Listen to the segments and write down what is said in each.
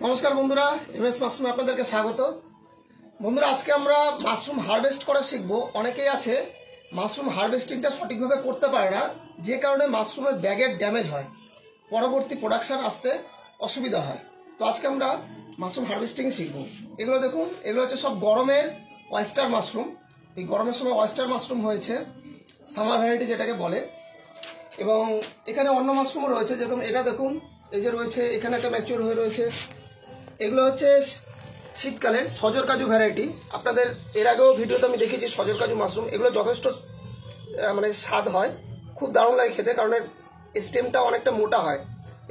নমস্কার বন্ধুরা, এমএস মাশরুমে আপনাদেরকে স্বাগত। বন্ধুরা, আজকে আমরা মাশরুম হারভেস্ট করা শিখব। অনেকেই আছে মাশরুম হারভেস্টিংটা সঠিকভাবে করতে পারে না, যে কারণে মাশরুমের ব্যাগের ড্যামেজ হয়, পরবর্তী প্রোডাকশন আসতে অসুবিধা হয়। তো আজকে আমরা মাশরুম হারভেস্টিং শিখব। এগুলো দেখুন, এগুলো হচ্ছে সব গরমের ওয়েস্টার মাশরুম। এই গরমের সময় ওয়েস্টার মাশরুম হয়েছে, সামার ভ্যারাইটি যেটাকে বলে। এবং এখানে অন্য মাশরুমও রয়েছে, যেরকম এটা দেখুন, এই যে রয়েছে, এখানে একটা ম্যাচিওর হয়ে রয়েছে। এগুলো হচ্ছে শীতকালের সজর কাজু ভ্যারাইটি। আপনাদের এর আগেও ভিডিওতে আমি দেখেছি সজর কাজু মাশরুম। এগুলো যথেষ্ট স্বাদ হয়, খুব দারুণ লাগে খেতে, কারণ এর স্টেমটা অনেকটা মোটা হয়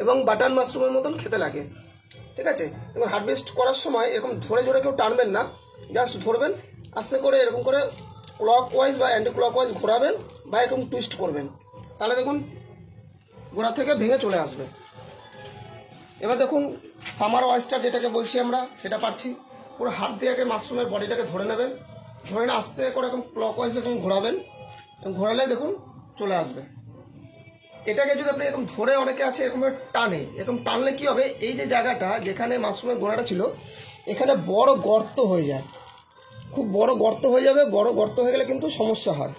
এবং বাটার মাশরুমের মতন খেতে লাগে। ঠিক আছে, এবং হারভেস্ট করার সময় এরকম ধরে ধরে কেউ টানবেন না, জাস্ট ধরবেন, আস্তে করে এরকম করে ক্লক ওয়াইজ বা অ্যান্টি ক্লক ওয়াইজ ঘোরাবেন বা এরকম টুইস্ট করবেন, তাহলে দেখুন গোড়া থেকে ভেঙে চলে আসবে। এবার দেখুন সামার ওয়েস্টার যেটাকে বলছি আমরা, সেটা পাচ্ছি। পুরো হাত দিয়ে আগে মাশরুমের বডিটাকে ধরে নেবেন, ধরে না আস্তে করে এরকম ক্লক ওয়াইজ এরকম ঘোরাবেন, এবং ঘোরালে দেখুন চলে আসবে। এটাকে যদি আপনি এরকম ধরে, অনেকে আছে এরকম টানে, এরকম টানলে কি হবে, এই যে জায়গাটা যেখানে মাশরুমের গোড়াটা ছিল, এখানে বড় গর্ত হয়ে যায়, খুব বড় গর্ত হয়ে যাবে। বড় গর্ত হয়ে গেলে কিন্তু সমস্যা হয়।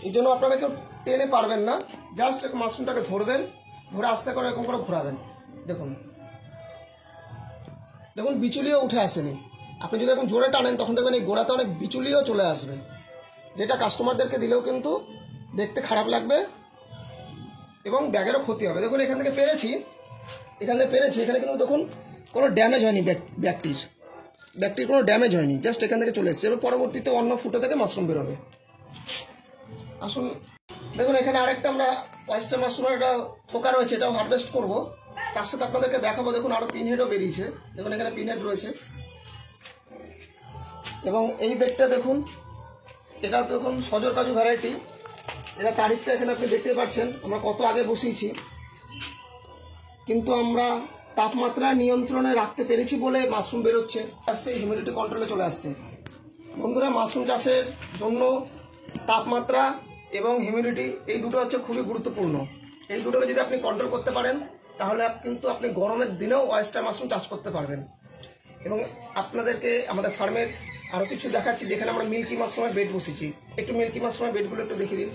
এই জন্য আপনারা কেউ টেনে পারবেন না, জাস্ট মাশরুমটাকে ধরবেন, ধরে আস্তে করে এরকম করে ঘোরাবেন। দেখুন দেখুন বিচুলিও উঠে আসেনি। আপনি যদি এখন জোরে টানেন, তখন দেখবেন এই গোড়াতে অনেক বিচুলিও চলে আসবে, যেটা কাস্টমারদেরকে দিলেও কিন্তু দেখতে খারাপ লাগবে এবং ব্যাগেরও ক্ষতি হবে। দেখুন এখান থেকে পেরেছি, এখানে কিন্তু দেখুন কোনো ড্যামেজ হয়নি, ব্যাগটির কোনো ড্যামেজ হয়নি, জাস্ট এখান থেকে চলে এসছে। এবার পরবর্তীতে অন্য ফুটো থেকে মাশরুম বেরোবে। আসুন দেখুন, এখানে আরেকটা আমরা ওয়েস্টার মাশরুমের একটা থোকা রয়েছে, এটাও হারভেস্ট করবো, তার সাথে আপনাদেরকে দেখাবো। দেখুন আরো পিনহেডও বেরিয়েছে, দেখুন এখানে পিনহেড রয়েছে। এবং এই বেডটা দেখুন, এটা দেখুন সজর কাজু ভ্যারাইটি। এটা তারিখটা এখানে আপনি দেখতে পাচ্ছেন, আমরা কত আগে বসিয়েছি, কিন্তু আমরা তাপমাত্রা নিয়ন্ত্রণে রাখতে পেরেছি বলে মাশরুম বেরোচ্ছে, আসছে হিউমিডিটি কন্ট্রোলে চলে আসছে। বন্ধুরা, মাশরুম চাষের জন্য তাপমাত্রা এবং হিউমিডিটি এই দুটো হচ্ছে খুবই গুরুত্বপূর্ণ। এই দুটোকে যদি আপনি কন্ট্রোল করতে পারেন, তাহলে কিন্তু আপনি গরমের দিনেও ওয়েস্টার মাশরুম চাষ করতে পারবেন। এবং আপনাদেরকে আমাদের ফার্মের আরও কিছু দেখাচ্ছি, যেখানে আমরা মিল্কি মাশরুমের বেড বসেছি। একটু মিল্কি মাশরুমের বেডগুলো একটু দেখিয়ে দিন।